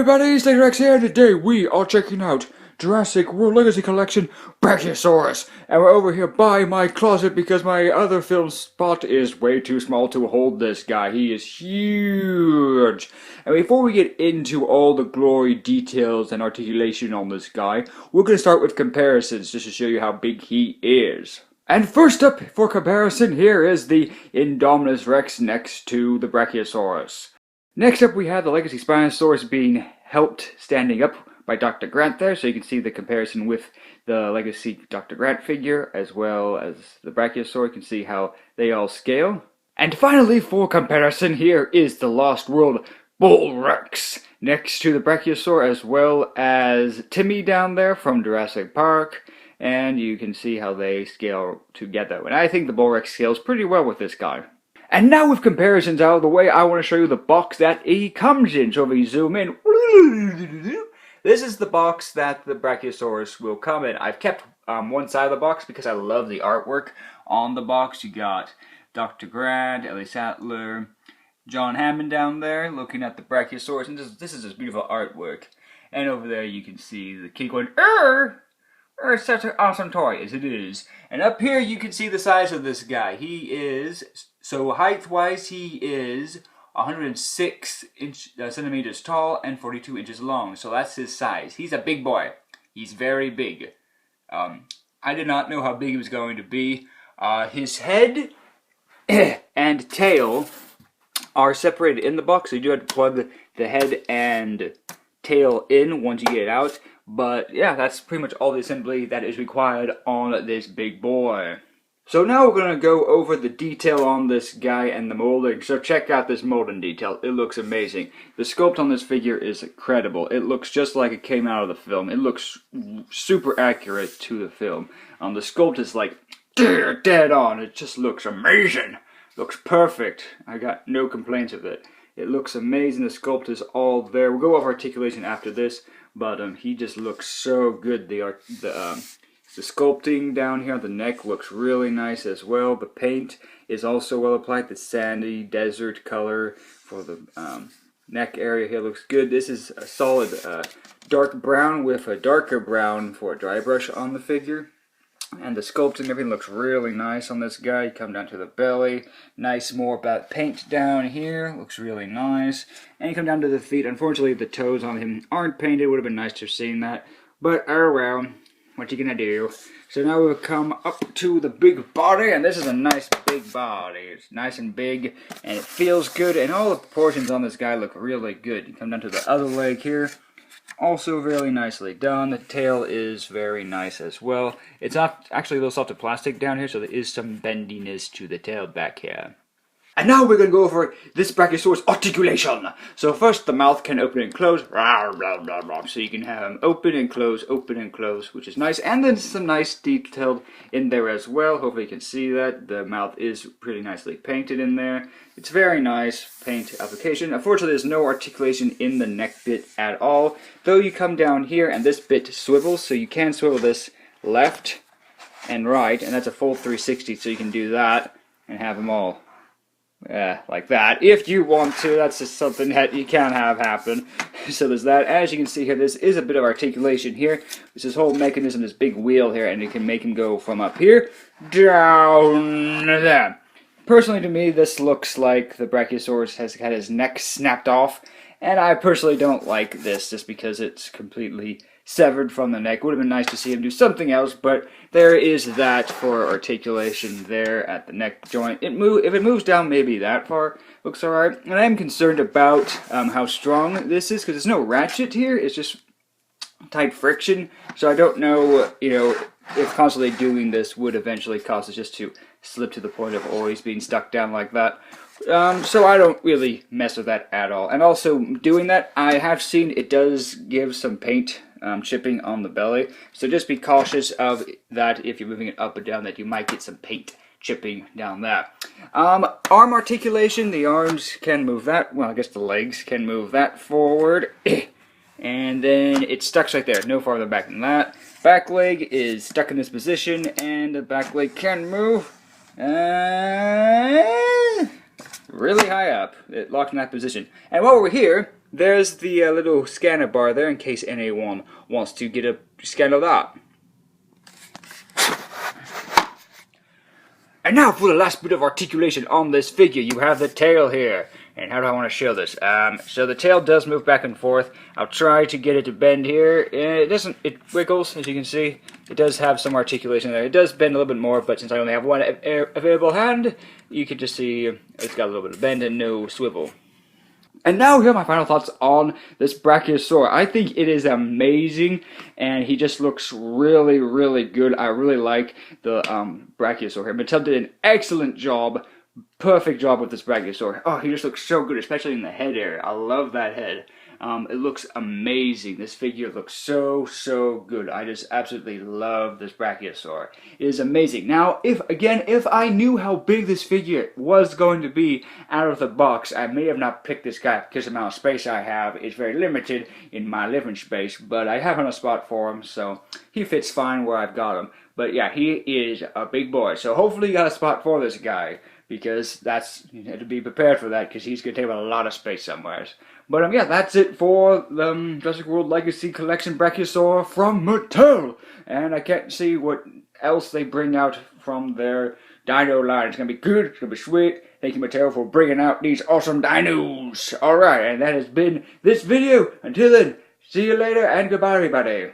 everybody, it's Rex here, and today we are checking out Jurassic World Legacy Collection Brachiosaurus. And we're over here by my closet because my other film spot is way too small to hold this guy. He is huge. And before we get into all the glory, details, and articulation on this guy, we're going to start with comparisons just to show you how big he is. And first up for comparison here is the Indominus Rex next to the Brachiosaurus. Next up we have the Legacy Spinosaurus being helped standing up by Dr. Grant there, so you can see the comparison with the Legacy Dr. Grant figure as well as the Brachiosaur. You can see how they all scale. And finally for comparison here is the Lost World Bull Rex next to the Brachiosaur as well as Timmy down there from Jurassic Park. And you can see how they scale together. And I think the Bull Rex scales pretty well with this guy. And now with comparisons out of the way, I want to show you the box that he comes in. So if we zoom in, this is the box that the Brachiosaurus will come in. I've kept one side of the box because I love the artwork on the box. You got Dr. Grant, Ellie Sattler, John Hammond down there looking at the Brachiosaurus. And this is just beautiful artwork. And over there you can see the kid going, it's such an awesome toy, as it is. And up here you can see the size of this guy. He is, so height-wise, he is 106 centimeters tall and 42 inches long. So that's his size. He's a big boy. He's very big. I did not know how big he was going to be. His head and tail are separated in the box, so you do have to plug the head and tail in once you get it out. But yeah, that's pretty much all the assembly that is required on this big boy. So now we're going to go over the detail on this guy and the molding. So check out this molding detail. It looks amazing. The sculpt on this figure is incredible. It looks just like it came out of the film. It looks super accurate to the film. The sculpt is like dead on. It just looks amazing. Looks perfect. I got no complaints with it. It looks amazing. The sculpt is all there. We'll go over articulation after this. But he just looks so good. The sculpting down here on the neck looks really nice as well. The paint is also well applied. The sandy desert color for the neck area here looks good. This is a solid dark brown with a darker brown for a dry brush on the figure. And the sculpting, everything looks really nice on this guy. You come down to the belly, nice more about paint down here, looks really nice. And you come down to the feet. Unfortunately, the toes on him aren't painted. Would have been nice to have seen that, but oh well, what you gonna do? So now we'll come up to the big body, and this is a nice big body. It's nice and big, and it feels good, and all the proportions on this guy look really good. You come down to the other leg here. Also very nicely done. The tail is very nice as well. It's not actually a little soft plastic down here, so there is some bendiness to the tail back here. And now we're going to go over this Brachiosaurus articulation. So first the mouth can open and close. So you can have them open and close, which is nice. And then some nice detailed in there as well. Hopefully you can see that. The mouth is pretty nicely painted in there. It's very nice paint application. Unfortunately there's no articulation in the neck bit at all. Though you come down here and this bit swivels, so you can swivel this left and right. And that's a full 360, so you can do that and have them all like that. If you want to, that's just something that you can have happen. So there's that. As you can see here, this is a bit of articulation here. This whole mechanism, this big wheel here, and you can make him go from up here down there. Personally, to me, this looks like the Brachiosaurus has had his neck snapped off, and I personally don't like this just because it's completely severed from the neck. Would have been nice to see him do something else, but there is that for articulation there at the neck joint. If it moves down maybe that far, looks alright. And I am concerned about how strong this is, because there's no ratchet here, it's just tight friction. So I don't know, if constantly doing this would eventually cause it just to slip to the point of always being stuck down like that. So I don't really mess with that at all. And also, doing that, I have seen it does give some paint chipping on the belly. So just be cautious of that if you're moving it up and down, that you might get some paint chipping down that. Arm articulation, the arms can move that. Well, I guess the legs can move that forward. And then it stuck right there, no farther back than that. Back leg is stuck in this position, and the back leg can move really high up. It locked in that position. And while we're here, there's the little scanner bar there in case anyone wants to get a scan of that. And now for the last bit of articulation on this figure, you have the tail here. And how do I want to show this? So the tail does move back and forth. I'll try to get it to bend here. It doesn't, it wiggles, as you can see. It does have some articulation there. It does bend a little bit more, but since I only have one available hand, you can just see it's got a little bit of bend and no swivel. And now here are my final thoughts on this Brachiosaurus. I think it is amazing, and he just looks really, really good. I really like the Brachiosaurus here. Mattel did an excellent job, perfect job with this Brachiosaurus. Oh, he just looks so good, especially in the head area. I love that head. It looks amazing. This figure looks so, so good. I just absolutely love this Brachiosaurus. It is amazing. Now, if I knew how big this figure was going to be out of the box, I may have not picked this guy because the amount of space I have is very limited in my living space, but I have a spot for him, so he fits fine where I've got him. But yeah, he is a big boy, so hopefully you got a spot for this guy, because that's, you have to be prepared for that, because he's going to take up a lot of space somewhere. But yeah, that's it for the Jurassic World Legacy Collection Brachiosaurus from Mattel. And I can't see what else they bring out from their dino line. It's going to be good, it's going to be sweet. Thank you, Mattel, for bringing out these awesome dinos. Alright, and that has been this video. Until then, see you later, and goodbye, everybody.